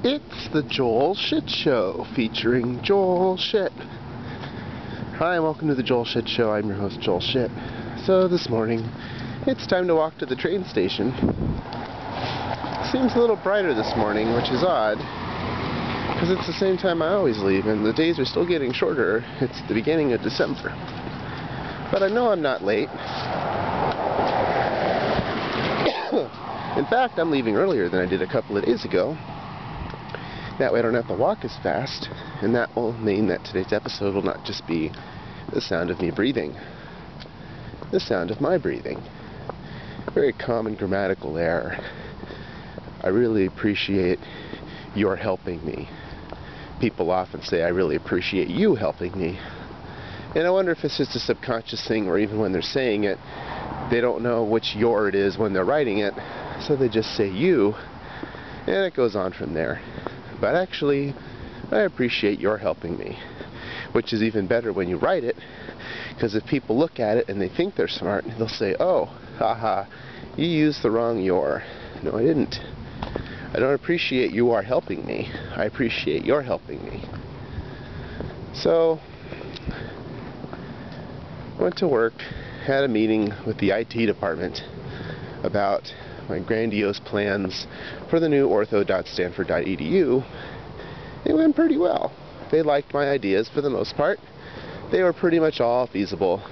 It's the Joel Shit Show, featuring Joel Shit. Hi, and welcome to the Joel Shit Show. I'm your host, Joel Shit. So this morning, it's time to walk to the train station. Seems a little brighter this morning, which is odd, because it's the same time I always leave, and the days are still getting shorter. It's the beginning of December. But I know I'm not late. In fact, I'm leaving earlier than I did a couple of days ago. That way I don't have to walk as fast, and that will mean that today's episode will not just be the sound of me breathing. The sound of my breathing. Very common grammatical error. I really appreciate your helping me. People often say, I really appreciate you helping me. And I wonder if it's just a subconscious thing, or even when they're saying it, they don't know which your it is when they're writing it, so they just say you, and it goes on from there. But actually, I appreciate your helping me, which is even better when you write it, because if people look at it and they think they're smart, they'll say, oh, haha, you used the wrong your. No, I didn't. I don't appreciate you are helping me. I appreciate your helping me. So, went to work, had a meeting with the IT department about my grandiose plans for the new ortho.stanford.edu. It went pretty well. They liked my ideas for the most part. They were pretty much all feasible.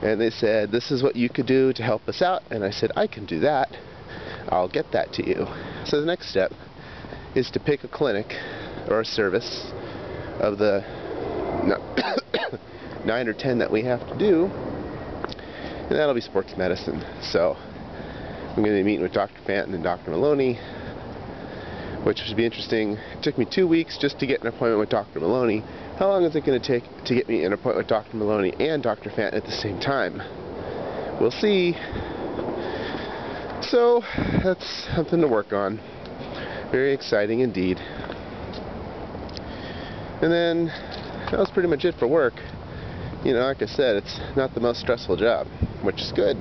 And they said, this is what you could do to help us out. And I said, I can do that. I'll get that to you. So the next step is to pick a clinic or a service of the 9 or 10 that we have to do. And that'll be sports medicine. So I'm going to be meeting with Dr. Fanton and Dr. Maloney, which should be interesting. It took me 2 weeks just to get an appointment with Dr. Maloney. How long is it going to take to get me an appointment with Dr. Maloney and Dr. Fanton at the same time? We'll see. So that's something to work on. Very exciting indeed. And then that was pretty much it for work. You know, like I said, it's not the most stressful job, which is good.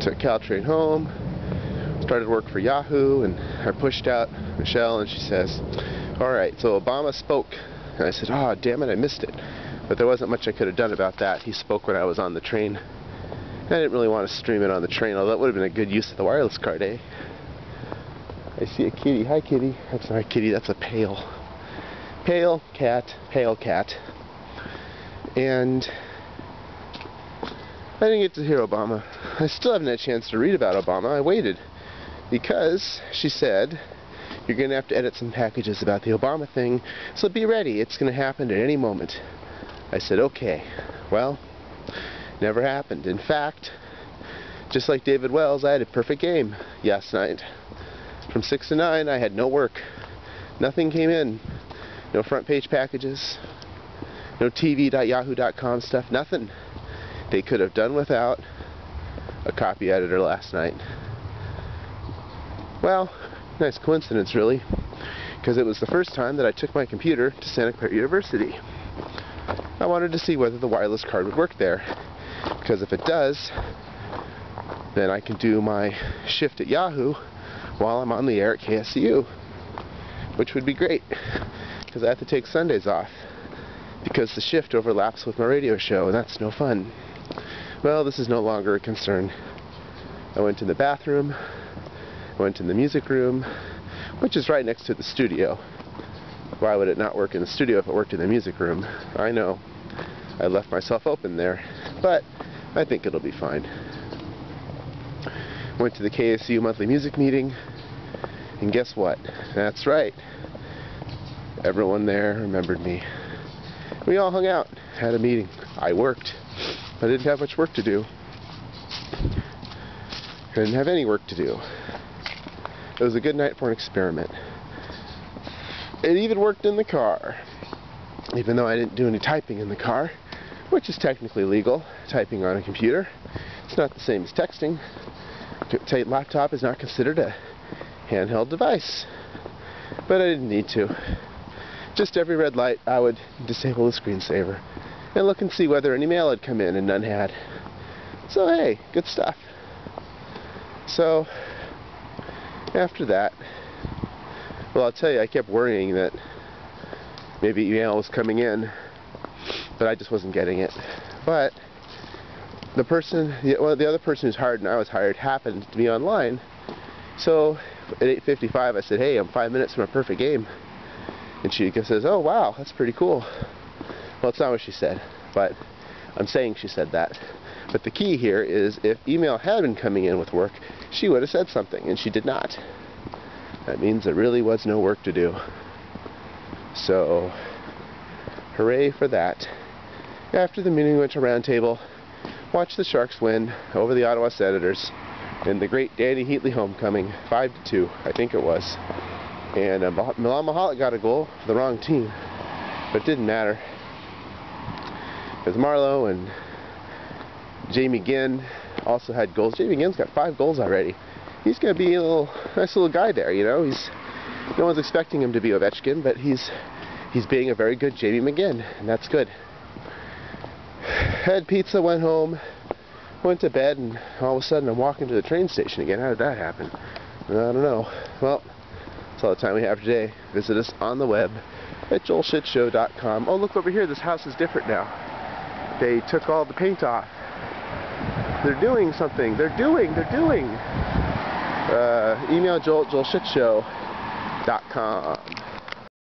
Took Caltrain home, started work for Yahoo, and I pushed out Michelle, and she says, alright, so Obama spoke. And I said, oh, damn it, I missed it. But there wasn't much I could have done about that. He spoke when I was on the train. I didn't really want to stream it on the train, although that would have been a good use of the wireless card, eh? I see a kitty. Hi, kitty. That's not a kitty, that's a pail. Pale cat. And I didn't get to hear Obama. I still haven't had a chance to read about Obama. I waited because she said, you're going to have to edit some packages about the Obama thing, so be ready. It's going to happen at any moment. I said, okay. Well, never happened. In fact, just like David Wells, I had a perfect game last night. From 6 to 9, I had no work. Nothing came in. No front page packages. No tv.yahoo.com stuff. Nothing. They could have done without a copy editor last night. Well, nice coincidence really, because it was the first time that I took my computer to Santa Clara University. I wanted to see whether the wireless card would work there, because if it does, then I can do my shift at Yahoo while I'm on the air at KSCU, which would be great, because I have to take Sundays off, because the shift overlaps with my radio show, and that's no fun. Well, this is no longer a concern. I went to the bathroom, went in the music room, which is right next to the studio. Why would it not work in the studio if it worked in the music room? I know. I left myself open there, but I think it'll be fine. Went to the KSU monthly music meeting, and guess what? That's right. Everyone there remembered me. We all hung out, had a meeting. I worked. I didn't have much work to do. I didn't have any work to do. It was a good night for an experiment. It even worked in the car. Even though I didn't do any typing in the car, which is technically legal, typing on a computer. It's not the same as texting. Laptop is not considered a handheld device. But I didn't need to. Just every red light, I would disable the screensaver and look and see whether any mail had come in, and none had. So hey, good stuff. So after that, Well, I'll tell you, I kept worrying that maybe email was coming in, but I just wasn't getting it. But the other person who's hired and I was hired happened to be online. So at 8:55 I said, hey, I'm 5 minutes from a perfect game. And she says, oh wow, that's pretty cool. Well, it's not what she said, but I'm saying she said that. But the key here is if email had been coming in with work, she would have said something, and she did not. That means there really was no work to do. So, hooray for that. After the meeting, we went to roundtable, watched the Sharks win over the Ottawa Senators in the great Danny Heatley homecoming, 5-2, I think it was. And Milan Mahalik got a goal for the wrong team, but it didn't matter. Because Marlowe and Jamie Ginn also had goals. Jamie Ginn's got 5 goals already. He's going to be a nice little guy there, you know. No one's expecting him to be Ovechkin, but he's being a very good Jamie McGinn, and that's good. Had pizza, went home, went to bed, and all of a sudden I'm walking to the train station again. How did that happen? I don't know. Well, that's all the time we have today. Visit us on the web at joelshitshow.com. Oh, look over here. This house is different now. They took all the paint off. They're doing something. They're doing. Email joelshitshow.com.